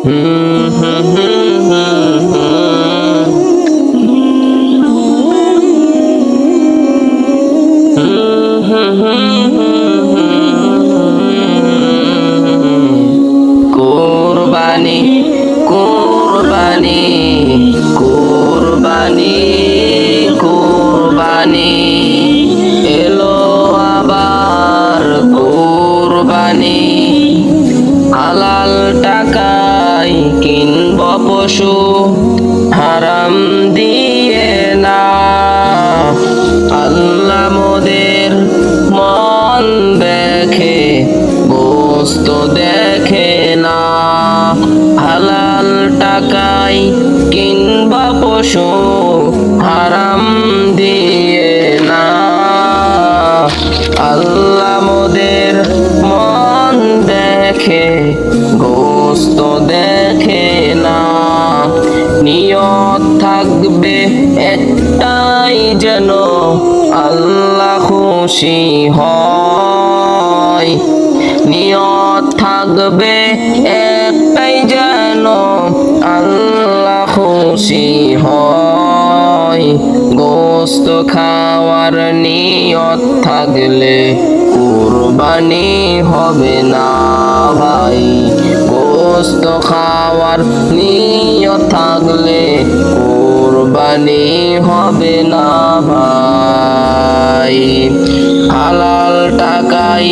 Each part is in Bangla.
কোরবানি কোরবানি কোরবানি কোরবানি এলো আবার কোরবানি। হালাল টাকায় কিনব পশু, হারাম দিয়ে না। আল্লাহ মোদের মন দেখে, গোস্ত দেখে না। হালাল টাকায় কিনব পশু, হারাম দিয়ে না। আল্লাহ মোদের মন দেখে, গোস্ত দেখে না। নিয়ত থাকবে একটাই যেন আল্লাহ খুশি হয়। নিয়ত থাকবে একটাই যেন আল্লাহ খুশি হয়। গোস্ত খাওয়ার নিয়ত থাকলে কুরবানি হবে না ভাই। গোস্ত খাওয়ার নিয়ত থাকলে কুরবানি হবে না ভাই। হালাল টাকায়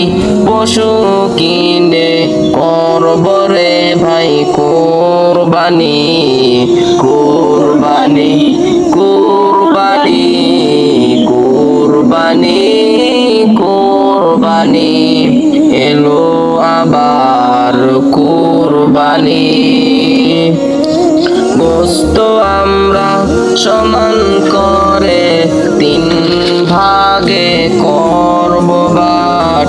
পশু কিনে করব রে ভাই কুরবানি। কুরবানি কুরবানি কুরবানি কুরবানি এলো আবার কুরবানি। গোস্ত আমরা সমান করে 3 ভাগে করব বাট।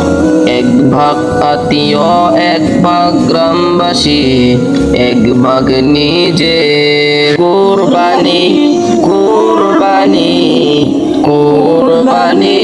1 ভাগ আত্মীয়, 1 ভাগ গ্রামবাসী, 1 ভাগ নিজে। কুরবানি কুরবানি কুরবানি